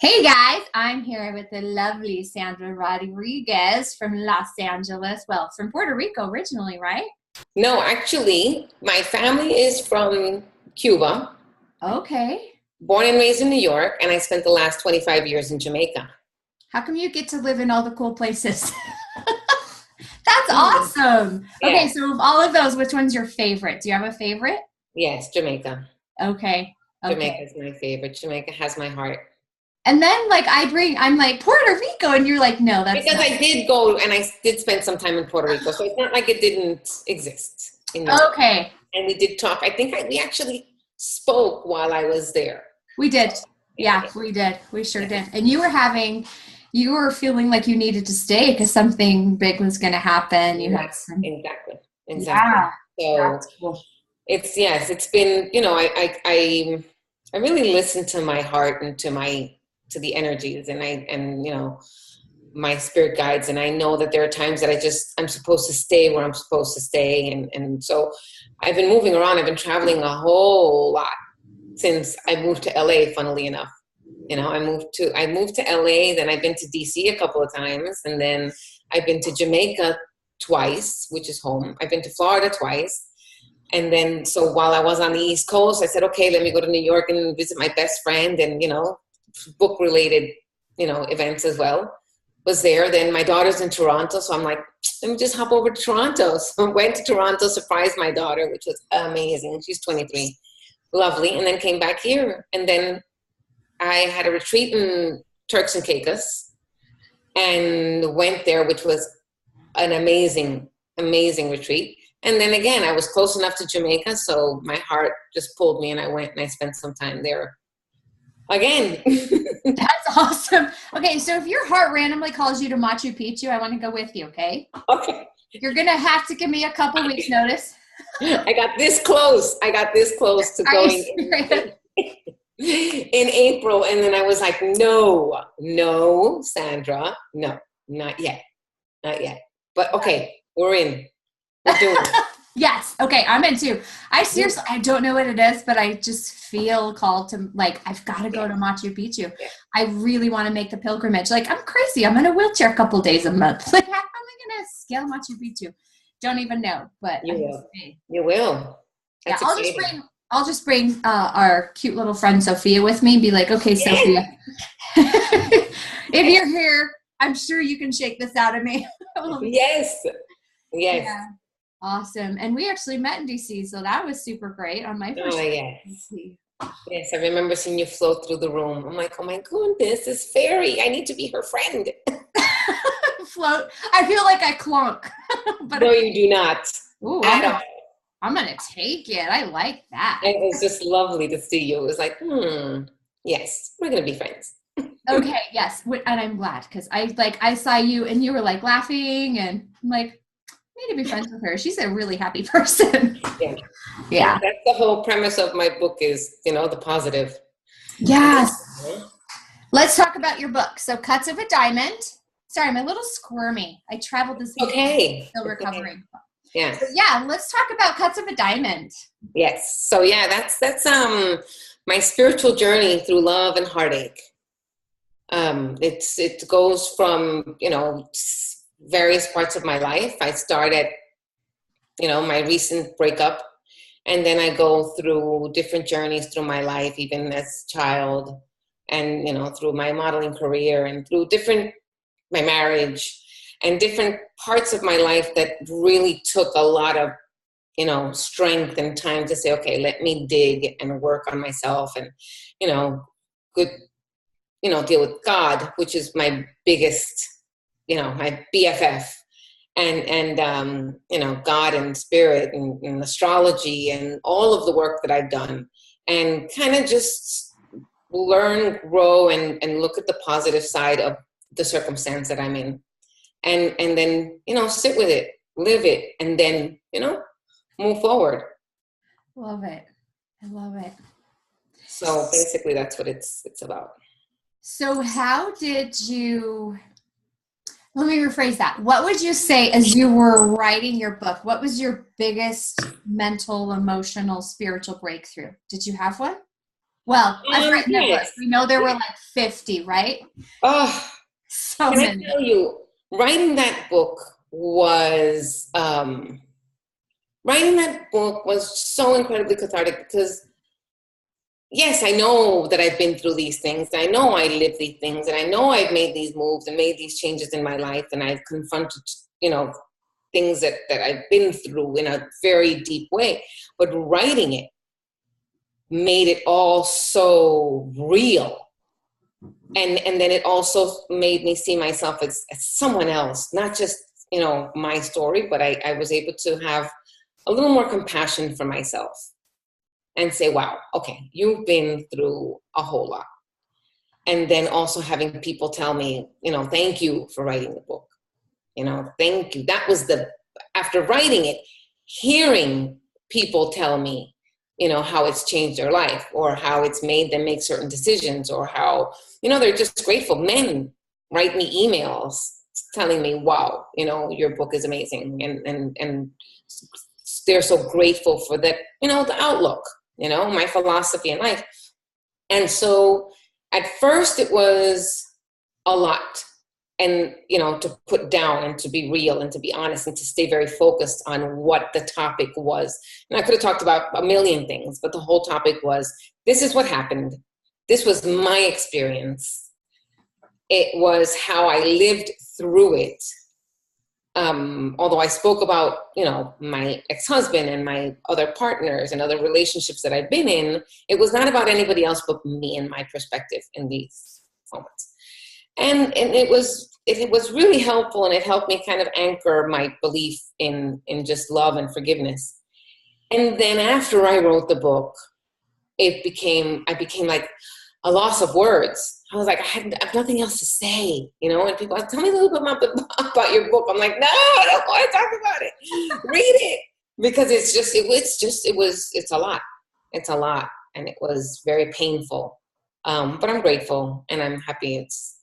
Hey guys, I'm here with the lovely Sandra Rodriguez from Los Angeles. Well, from Puerto Rico originally, right? No, actually, my family is from Cuba, Okay. born and raised in New York, and I spent the last 25 years in Jamaica. How come you get to live in all the cool places? That's Mhm. awesome. Okay, Yeah, so of all of those, which one's your favorite? Do you have a favorite? yes, Jamaica. Okay. Okay. Jamaica is my favorite. Jamaica has my heart. And then I'm like Puerto Rico, and you're like, no, that's Because not. I did go and I did spend some time in Puerto Rico, so it's not like it didn't exist in my life. Okay. And we did talk. I think we actually spoke while I was there. We So, did. yeah, Yeah, yeah, we did. We sure yeah. did. And you were feeling like you needed to stay because something big was going to happen. You Yeah, had some, exactly, yeah, exactly. So that's cool. it's been, I really listen to my heart and to the energies, and my spirit guides, and I know that there are times that I'm supposed to stay where I'm supposed to stay, and so I've been moving around. I've been traveling a whole lot since I moved to LA, funnily enough. I moved to LA, then I've been to DC a couple of times, and then I've been to Jamaica twice, which is home. I've been to Florida twice. And then, so while I was on the East Coast, I said, okay, let me go to New York and visit my best friend and, book related, events as well. Was there. Then my daughter's in Toronto. So I'm like, let me just hop over to Toronto. So I went to Toronto, surprised my daughter, which was amazing. She's 23. Lovely. And then came back here. And then I had a retreat in Turks and Caicos and went there, which was an amazing, amazing retreat. And then again, I was close enough to Jamaica, so my heart just pulled me, and I went and I spent some time there again. That's awesome. Okay, so if your heart randomly calls you to Machu Picchu, I want to go with you, okay? Okay. You're going to have to give me a couple weeks notice. I got this close. I got this close to Are you going serious? in April, and then I was like, no, Sandra, no, not yet, not yet. But okay, we're in. We're doing it. Yes. Okay. I'm in too. I don't know what it is, but I just feel called to, like, I've got to go Yeah, to Machu Picchu. yeah. I really want to make the pilgrimage. Like, I'm crazy. I'm in a wheelchair a couple days a month. Like, how am I going to scale Machu Picchu? Don't even know, but You I will will. see. You will. Yeah. That's exciting. I'll just bring our cute little friend Sophia with me. Be like, okay, Yes. Sophia, if you're here, I'm sure you can shake this out of me. Yes. Yes. Yeah. Awesome. And we actually met in DC, so that was super great on my Oh, first trip to yes. DC. Yes, I remember seeing you float through the room. I'm like, oh my goodness, this fairy. I need to be her friend. Float. I feel like I clunk. No, But you do not ooh, at all. I'm gonna take it. I like that. It was just lovely to see you. It was like, yes, we're going to be friends. Okay, yes. And I'm glad because I saw you and you were like laughing and I'm like, I need to be friends with her. She's a really happy person. Yeah. Yeah. That's the whole premise of my book is, the positive. Yes. Let's talk about your book. So Cuts of a Diamond. Sorry, I'm a little squirmy. I traveled this weekend, Okay. still Okay. recovering. Yeah. So yeah, let's talk about Cuts of a Diamond. Yes. So yeah, that's my spiritual journey through love and heartache. It goes from various parts of my life. I start at my recent breakup, and then I go through different journeys through my life, even as a child, and through my modeling career and through my marriage and different parts of my life that really took a lot of strength and time to say, okay, let me dig and work on myself and good deal with God, which is my biggest, my BFF, and God and spirit and astrology and all of the work that I've done, and kind of just learn, grow, and look at the positive side of the circumstance that I'm in, and then sit with it, live it, and then move forward. Love it. I love it. So basically, that's what it's about. So how did you, let me rephrase that. What would you say as you were writing your book? What was your biggest mental, emotional, spiritual breakthrough? Did you have one? Well, I've written a book. Yes. We know there were like 50, right? Oh, So can I many. tell you, writing that book was so incredibly cathartic because yes, I know that I've been through these things. I know I lived these things, and I know I've made these moves and made these changes in my life, and I've confronted, things that I've been through in a very deep way. But writing it made it all so real. And then it also made me see myself as someone else, not just, my story, but I was able to have a little more compassion for myself and say, wow, okay, you've been through a whole lot. And then also having people tell me, thank you for writing the book. Thank you. That was after writing it, hearing people tell me, how it's changed their life or how it's made them make certain decisions or how, they're just grateful. Men write me emails telling me, wow, your book is amazing. And they're so grateful for that, the outlook, my philosophy in life. And so at first it was a lot. And, to put down and to be real and to be honest and to stay very focused on what the topic was. And I could have talked about a million things, but the whole topic was, this is what happened. This was my experience. It was how I lived through it. Although I spoke about, my ex-husband and my other partners and other relationships that I've been in, it was not about anybody else but me and my perspective in these moments. And it was really helpful, and it helped me kind of anchor my belief in just love and forgiveness. And then after I wrote the book, I became like a loss of words. I was like, I have nothing else to say, and people tell me a little bit about your book. I'm like, no, I don't want to talk about it. Read it. Because it's a lot. It's a lot. And it was very painful. But I'm grateful and I'm happy. It's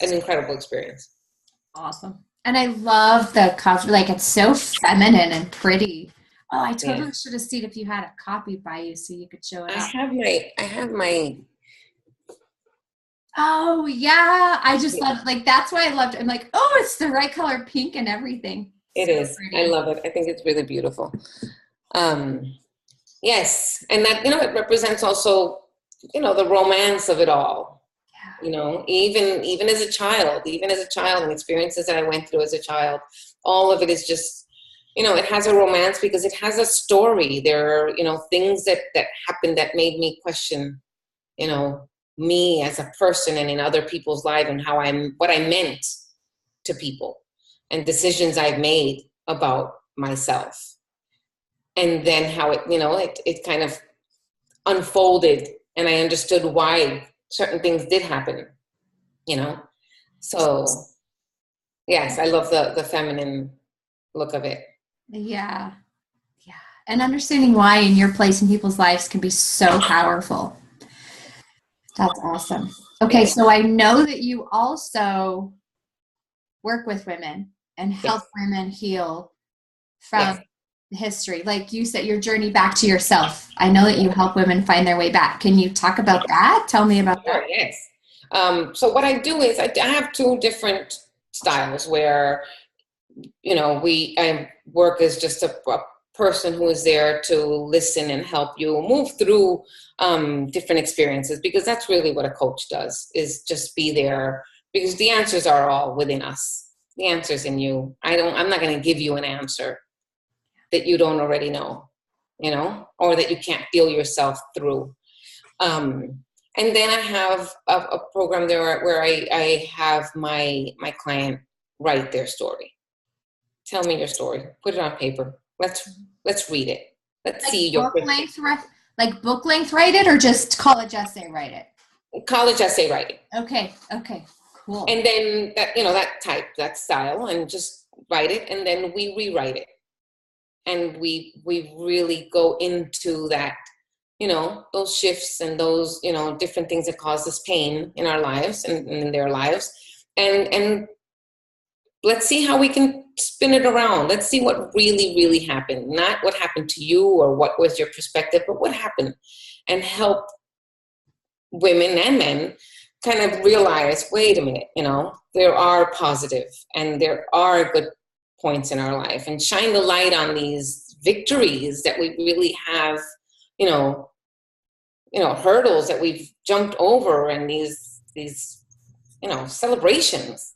an incredible experience. Awesome. And I love the cover. Like, it's so feminine and pretty. Oh, I totally should have seen if you had a copy by you so you could show it up. I have my. Oh, yeah. I just love it. Like, that's why I loved it. I'm like, oh, it's the right color, pink and everything. It so is. Pretty. I love it. I think it's really beautiful. Yes. And that, it represents also, the romance of it all. Even as a child and experiences that I went through as a child, all of it is just, it has a romance because it has a story. There are, things that happened that made me question, me as a person and in other people's lives and what I meant to people and decisions I've made about myself. And then how it kind of unfolded and I understood why certain things did happen, So, yes, I love the feminine look of it. Yeah. Yeah. And understanding why in your place in people's lives can be so powerful. That's awesome. Okay, so I know that you also work with women and help women heal from history. Like you said, your journey back to yourself. I know that you help women find their way back. Can you talk about that? Tell me about that. Yes. So what I do is I have two different styles where, I work as just a person who is there to listen and help you move through different experiences, because that's really what a coach does, is just be there, because the answers are all within us. The answer's in you. I'm not going to give you an answer that you don't already know, or that you can't feel yourself through. And then I have a program there where I have my client write their story. Tell me your story. Put it on paper. Let's read it. Let's see your book length. Like book length, write it, or just college essay, write it. College essay writing. Okay. Cool. And then that type, that style, and just write it, and then we rewrite it. And we really go into that, those shifts and those, different things that cause us pain in our lives and in their lives. And let's see how we can spin it around. Let's see what really, really happened. Not what happened to you or what was your perspective, but what happened, and help women and men kind of realize, wait a minute, there are positive and there are good points in our life, and shine the light on these victories that we really have, hurdles that we've jumped over, and these celebrations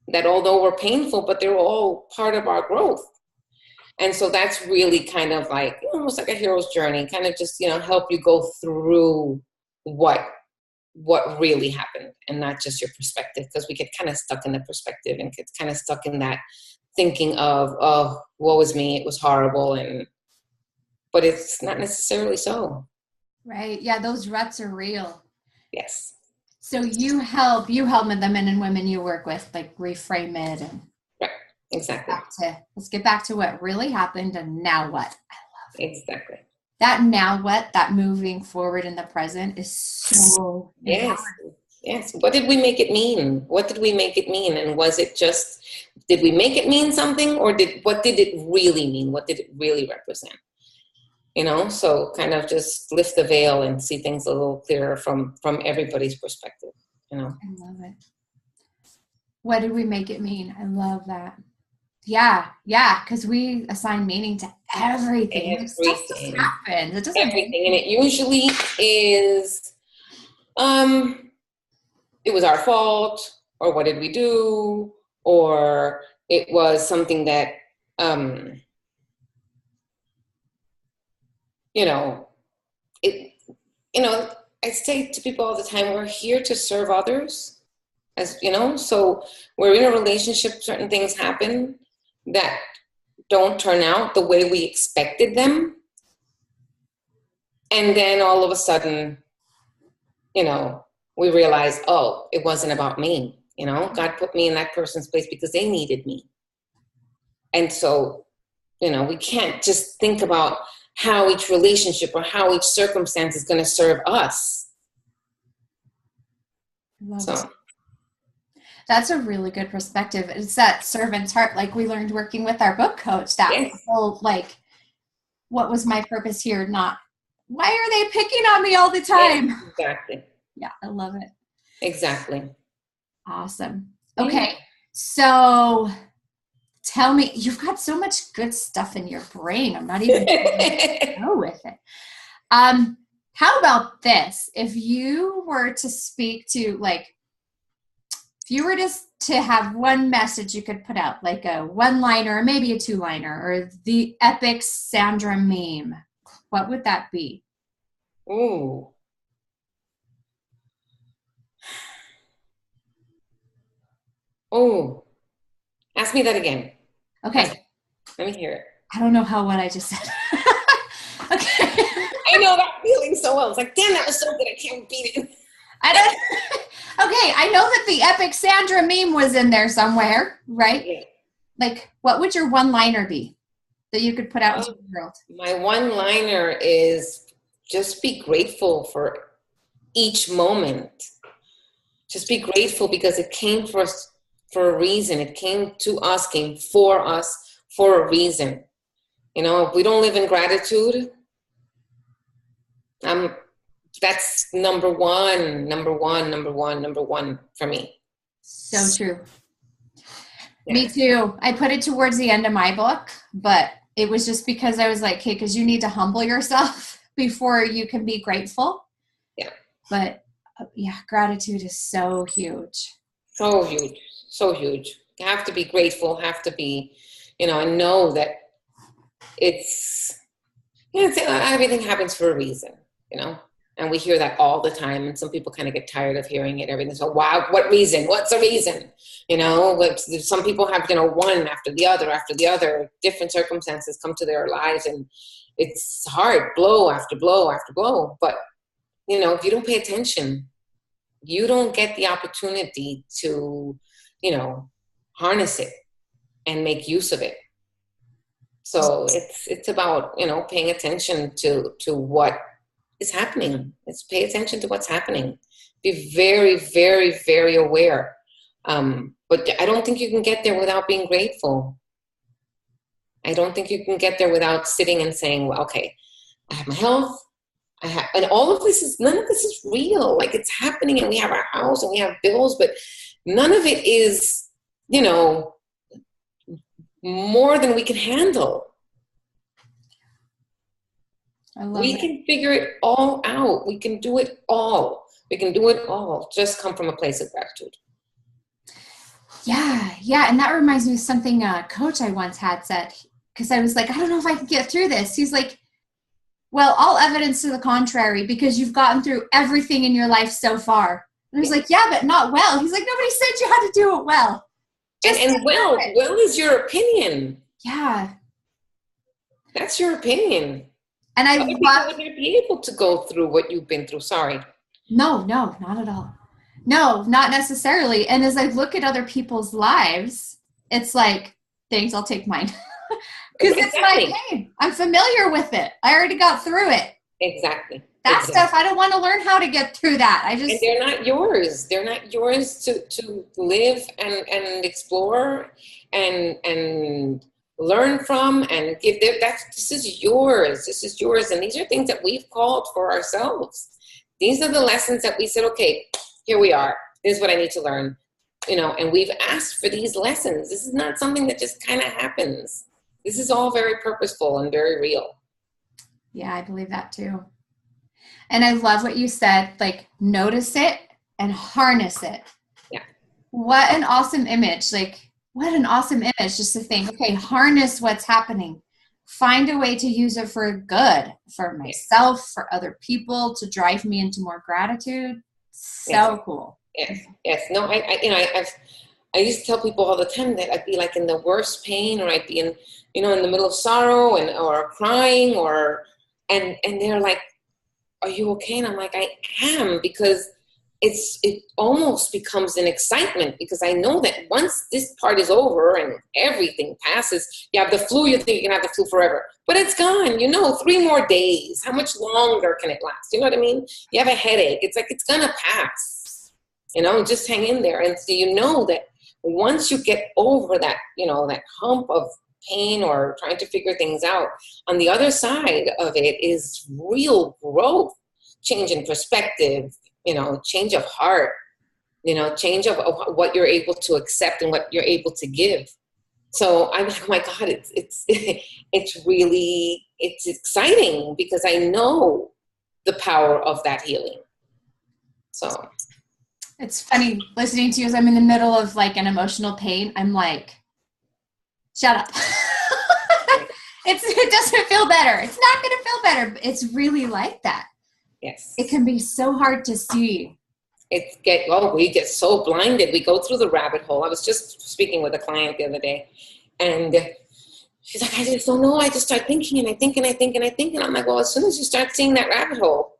that, although were painful, but they're all part of our growth. And so that's really kind of like almost like a hero's journey, kind of just, help you go through what really happened, and not just your perspective, because we get kind of stuck in the perspective and get kind of stuck in that thinking of, oh, woe was me, it was horrible, but it's not necessarily so. Right. Yeah, those ruts are real. Yes. So you help the men and women you work with, like, reframe it and right. Exactly. Let's get back to what really happened, and now what? I love it. Exactly. That now what, that moving forward in the present is so yes. Yes. What did we make it mean? What did we make it mean? And was it just, did we make it mean something, or what did it really mean? What did it really represent? So kind of just lift the veil and see things a little clearer from everybody's perspective, I love it. What did we make it mean? I love that. Yeah, because we assign meaning to everything. Stuff just happens. It doesn't everything, and it usually is, it was our fault, or what did we do, or it was something that, I say to people all the time, we're here to serve others, so we're in a relationship, certain things happen that don't turn out the way we expected them. And then all of a sudden, we realize, oh, it wasn't about me. God put me in that person's place because they needed me. And so, we can't just think about how each relationship or how each circumstance is going to serve us. That's a really good perspective. It's that servant's heart, like we learned working with our book coach, that whole, like, what was my purpose here? Not, why are they picking on me all the time? Yes, exactly. Yeah, I love it. Exactly. Awesome. Okay, so tell me, you've got so much good stuff in your brain. I'm not even going to go with it. How about this? If you were to speak to, like, if you were to have one message you could put out, like a one-liner or maybe a two-liner, or the epic Sandra meme, what would that be? Ooh. Oh, ask me that again. Okay. Let me hear it. I don't know what I just said. Okay. I know that feeling so well. It's like, damn, that was so good. I can't repeat it. Okay, I know that the epic Sandra meme was in there somewhere, right? Yeah. Like, what would your one-liner be that you could put out into the world? My one-liner is just be grateful for each moment. Just be grateful because it came for us for a reason. It came to us, came for us for a reason. If we don't live in gratitude, that's number one for me. So true. Yeah. Me too. I put it towards the end of my book, but it was just because I was like, hey, because you need to humble yourself before you can be grateful. Yeah. But yeah, gratitude is so huge. So huge. So huge. You have to be grateful, have to be, and know that everything happens for a reason, and we hear that all the time, and some people kind of get tired of hearing it, everything. So, wow, what reason? What's the reason? Some people have, one after the other, different circumstances come to their lives, and it's hard, blow after blow after blow. But, if you don't pay attention, you don't get the opportunity to, harness it and make use of it. So it's about, paying attention to what is happening. Let's pay attention to what's happening. Be very, very, very aware. But I don't think you can get there without being grateful. I don't think you can get there without sitting and saying, well, okay, I have my health, and all of this none of this is real. Like, it's happening, and we have our house and we have bills, but none of it is, more than we can handle. We can figure it all out. We can do it all. We can do it all. Just come from a place of gratitude. Yeah. And that reminds me of something a coach I once had said, because I was like, I don't know if I can get through this. He's like, well, all evidence to the contrary, because you've gotten through everything in your life so far. And I was like, yeah, but not well. He's like, nobody said you had to do it well. And well is your opinion. Yeah. That's your opinion. And other people would not be able to go through what you've been through. Sorry. No, not at all. No, not necessarily. And as I look at other people's lives, it's like, thanks, I'll take mine. Because it's my pain. I'm familiar with it. I already got through it. Exactly. That stuff, I don't want to learn how to get through that. And they're not yours. They're not yours to live and explore and learn from and give. This is yours. This is yours. And these are things that we've called for ourselves. These are the lessons that we said, okay, here we are. This is what I need to learn. And we've asked for these lessons. This is not something that just kind of happens. This is all very purposeful and very real. Yeah, I believe that too. And I love what you said, like, notice it and harness it. Yeah. What an awesome image. Like, what an awesome image just to think, okay, harness what's happening. Find a way to use it for good, for myself, for other people, to drive me into more gratitude. So cool. Yes. No, I used to tell people all the time that I'd be like in the worst pain, or I'd be in the middle of sorrow or crying and they're like, are you okay? And I'm like, I am, because it almost becomes an excitement, because I know that once this part is over and everything passes, you have the flu, you think you can have the flu forever, but it's gone, 3 more days. How much longer can it last? You know what I mean? You have a headache. It's like, it's going to pass, just hang in there. And so that once you get over that, that hump of pain or trying to figure things out, on the other side of it is real growth, change in perspective, change of heart, change of what you're able to accept and what you're able to give. So I'm like, oh my God, it's really exciting, because I know the power of that healing. So it's funny listening to you as I'm in the middle of like an emotional pain. I'm like, shut up. It doesn't feel better. It's not going to feel better. But it's really like that. Yes. It can be so hard to see. We get so blinded. We go through the rabbit hole. I was just speaking with a client the other day, and she's like, I just don't know. I just start thinking, and I think, and I think, and I think. And I'm like, well, as soon as you start seeing that rabbit hole,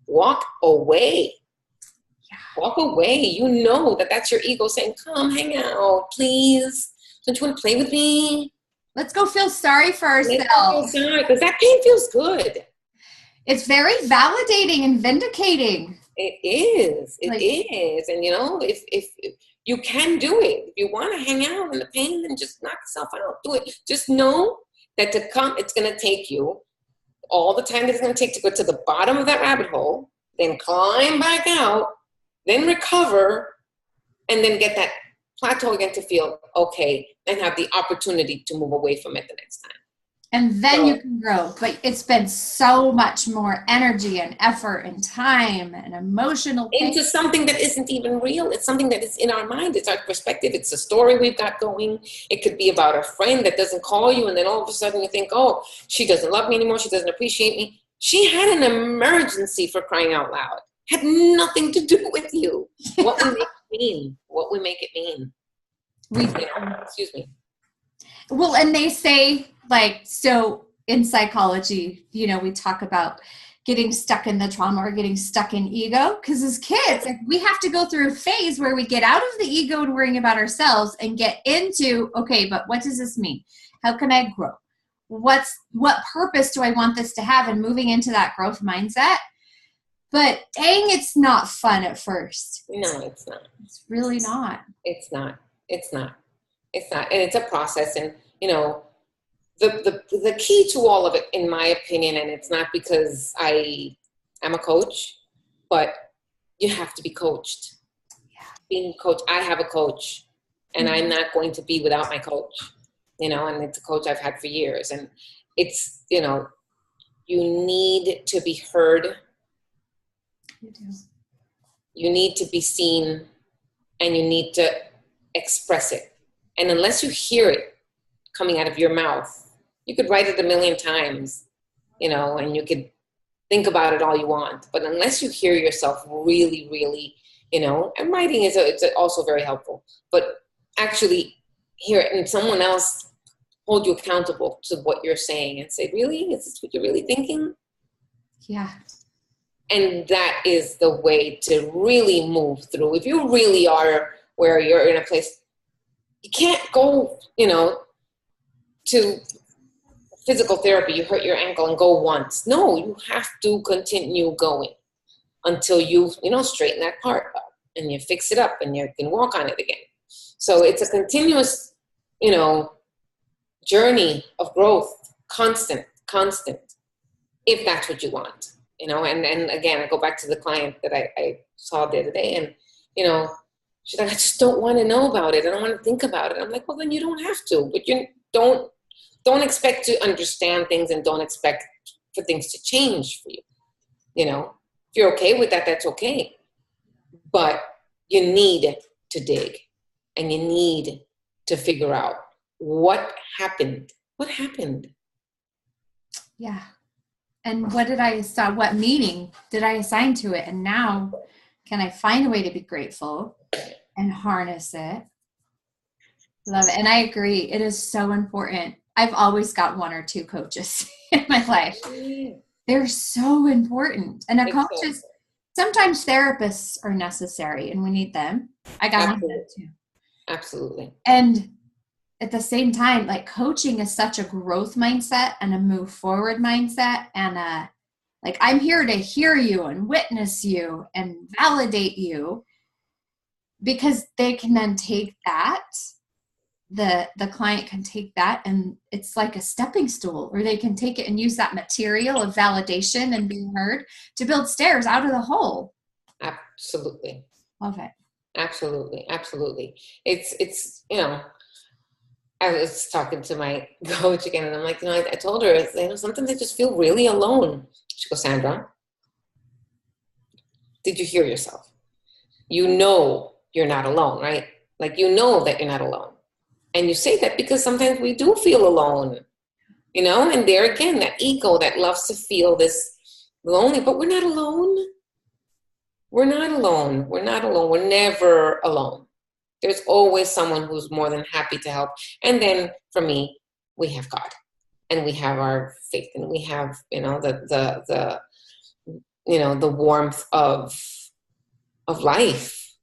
walk away. Yeah. Walk away. That's your ego saying, come hang out, please. Don't you want to play with me? Let's go feel sorry for ourselves. Because that pain feels good. It's very validating and vindicating. It is. It is. And, if you can do it, if you want to hang out in the pain, then just knock yourself out. Do it. Just know that it's going to take you all the time that it's going to take to go to the bottom of that rabbit hole, then climb back out, then recover, and then get that plateau again to feel okay and have the opportunity to move away from it the next time. And then you can grow. But it's been so much more energy and effort and time and emotional pain. Into something that isn't even real. It's something that is in our mind. It's our perspective. It's a story we've got going. It could be about a friend that doesn't call you, and then all of a sudden you think, oh, she doesn't love me anymore. She doesn't appreciate me. She had an emergency, for crying out loud. Had nothing to do with you. What we make it mean. What we make it mean. Excuse me. Well, and they say, so in psychology, we talk about getting stuck in the trauma or getting stuck in ego, because as kids, we have to go through a phase where we get out of the ego and worrying about ourselves and get into, okay, but what does this mean? How can I grow? What purpose do I want this to have? And moving into that growth mindset. But dang, it's not fun at first. No, it's not. It's really not. It's not. And it's a process. And, the key to all of it, in my opinion, and it's not because I am a coach, but you have to be coached. Yeah. Being coached, I have a coach, and I'm not going to be without my coach, you know, and it's a coach I've had for years. And it's, you know, you need to be heard. You do. You need to be seen, and you need to express it. And unless you hear it coming out of your mouth, you could write it a million times, you know, and you could think about it all you want. But unless you hear yourself really, really, you know, and writing is it's also very helpful, but actually hear it and someone else hold you accountable to what you're saying and say, really, is this what you're really thinking? Yeah. And that is the way to really move through. If you really are where you're in a place, you can't go, you know, to physical therapy, you hurt your ankle and go once. No, you have to continue going until you know, straighten that part up and you fix it up and you can walk on it again. So it's a continuous, you know, journey of growth, constant, if that's what you want, you know. And again, I go back to the client that I saw the other day, and, you know, she's like, I just don't want to know about it. I don't want to think about it. I'm like, well, then you don't have to, but you don't expect to understand things, and don't expect for things to change for you. You know, if you're okay with that, that's okay. But you need to dig, and you need to figure out what happened. What happened? Yeah. And what meaning did I assign to it? And now can I find a way to be grateful and harness it? Love it. And I agree. It is so important. I've always got one or two coaches in my life. They're so important. And sometimes therapists are necessary and we need them. I got them too. Absolutely. And at the same time, like, coaching is such a growth mindset and a move forward mindset. And like, I'm here to hear you and witness you and validate you, because they can then take that, the client can take that, and it's like a stepping stool, or they can take it and use that material of validation and being heard to build stairs out of the hole. Absolutely. Love it. Absolutely. Absolutely. It's, you know, I was talking to my coach again, and I'm like, you know, I told her, you know, sometimes I just feel really alone. She goes, Sandra, did you hear yourself? You know you're not alone, right? Like, you know that you're not alone. And you say that because sometimes we do feel alone, you know, and there again, that ego that loves to feel this lonely, but we're not alone. We're not alone. We're not alone. We're never alone. There's always someone who's more than happy to help. And then for me, we have God, and we have our faith, and we have, you know, the you know, the warmth of life.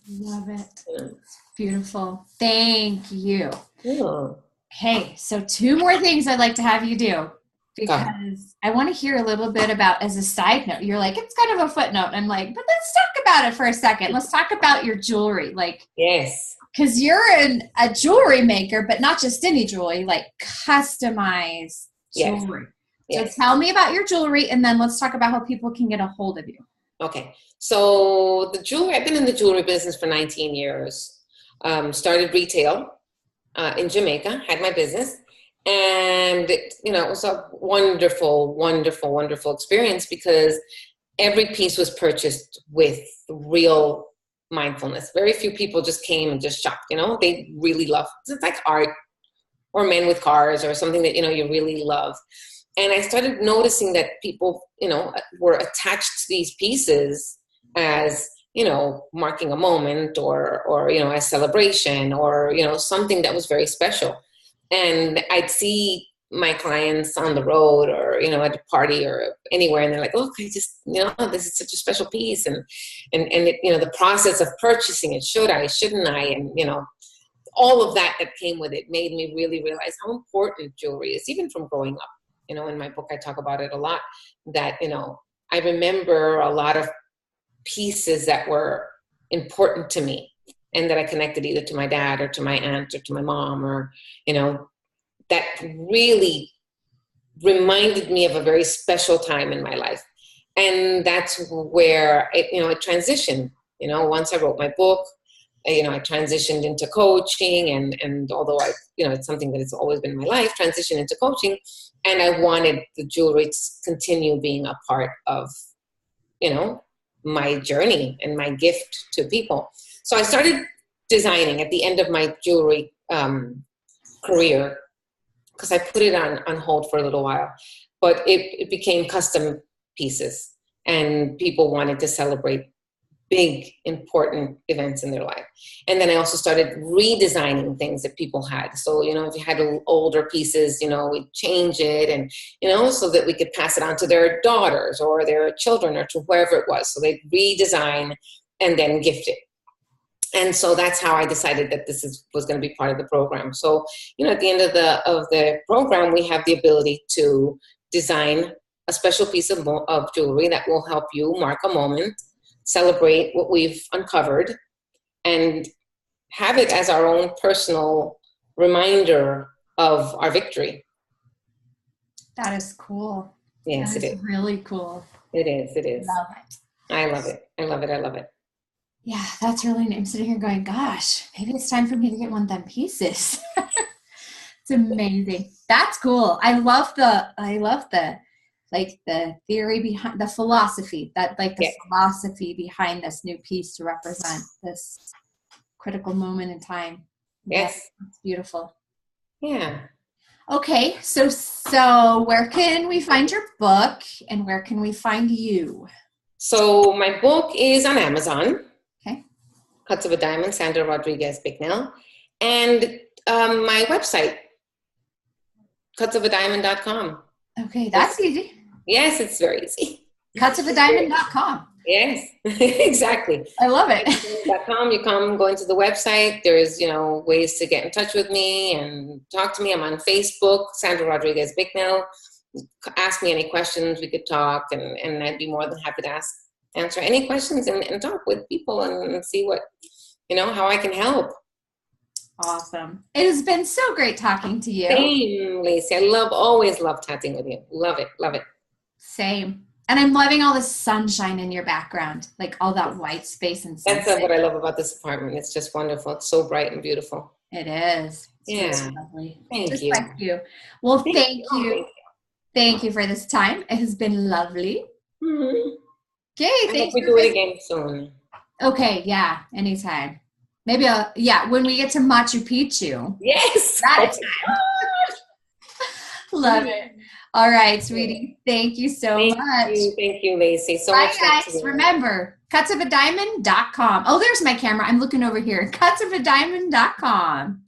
Love it. Yeah. Beautiful. Thank you. Yeah. Okay, so 2 more things I'd like to have you do, because I want to hear a little bit about, as a side note, you're like, it's kind of a footnote. I'm like, but let's talk about it for a second. Let's talk about your jewelry. Like, yes, because you're a jewelry maker, but not just any jewelry, like customized jewelry. Yes. So tell me about your jewelry, and then let's talk about how people can get a hold of you. Okay. So the jewelry, I've been in the jewelry business for 19 years. Started retail in Jamaica, had my business. And, you know, it was a wonderful, wonderful, wonderful experience, because every piece was purchased with real mindfulness. Very few people just came and just shopped, you know, they really love, it's like art or men with cars or something that, you know, you really love. And I started noticing that people, you know, were attached to these pieces as, you know, marking a moment, or, you know, a celebration, or, you know, something that was very special. And I'd see my clients on the road, or, you know, at a party or anywhere, and they're like, look, I just, you know, this is such a special piece. And it, you know, the process of purchasing it, should I, shouldn't I? And, you know, all of that came with it made me really realize how important jewelry is, even from growing up. You know, in my book, I talk about it a lot, that, you know, I remember a lot of pieces that were important to me, and that I connected either to my dad or to my aunt or to my mom, or, that really reminded me of a very special time in my life. And that's where it transitioned. Once I wrote my book, I transitioned into coaching, and although it's something that has always been in my life, transitioned into coaching, and I wanted the jewelry to continue being a part of, my journey and my gift to people. So I started designing at the end of my jewelry career, because I put it on hold for a little while, but it became custom pieces, and people wanted to celebrate big, important events in their life. And then I also started redesigning things that people had. So, if you had older pieces, we'd change it, and, so that we could pass it on to their daughters or their children or to whoever it was. So they'd redesign and then gift it. And so that's how I decided that was going to be part of the program. So, at the end of the program, we have the ability to design a special piece of jewelry that will help you mark a moment, celebrate what we've uncovered, and have it as our own personal reminder of our victory. That is cool. Yes, it is. Really cool. It is. It is. Love it. I love it. I love it. I love it. Yeah, that's really neat. I'm sitting here going, gosh, maybe it's time for me to get one of them pieces. It's amazing. That's cool. I love the theory behind the philosophy, philosophy behind this new piece to represent this critical moment in time. Yes. It's beautiful. Yeah. Okay. So where can we find your book, and where can we find you? So my book is on Amazon. Okay. Cuts of a Diamond, Sandra Rodriguez Bicknell. And my website, cutsofadiamond.com. Okay, that's easy. Yes, it's very easy. Cutsofadiamond.com. Yes, exactly. I love it. .com, you go into the website. There's, ways to get in touch with me and talk to me. I'm on Facebook, Sandra Rodriguez Bicknell. Ask me any questions. We could talk, and I'd be more than happy to answer any questions and talk with people and see what, how I can help. Awesome. It has been so great talking to you. Same, Lacey. I always love chatting with you. Love it. Love it. Same. And I'm loving all the sunshine in your background, like all that white space and sunset. That's what I love about this apartment. It's just wonderful. It's so bright and beautiful. It is. It's yeah. really lovely. Thank you. Thank you. Well, thank you. Thank you for this time. It has been lovely. Mm-hmm. Okay. I hope we do it again soon. Okay. Yeah. Anytime. Maybe when we get to Machu Picchu. Yes. That time. Love it. All right, sweetie. Thank you so much. Thank you, Lacey. So bye, much. Guys. Remember, cutsofadiamond.com. Oh, there's my camera. I'm looking over here. Cutsofadiamond.com.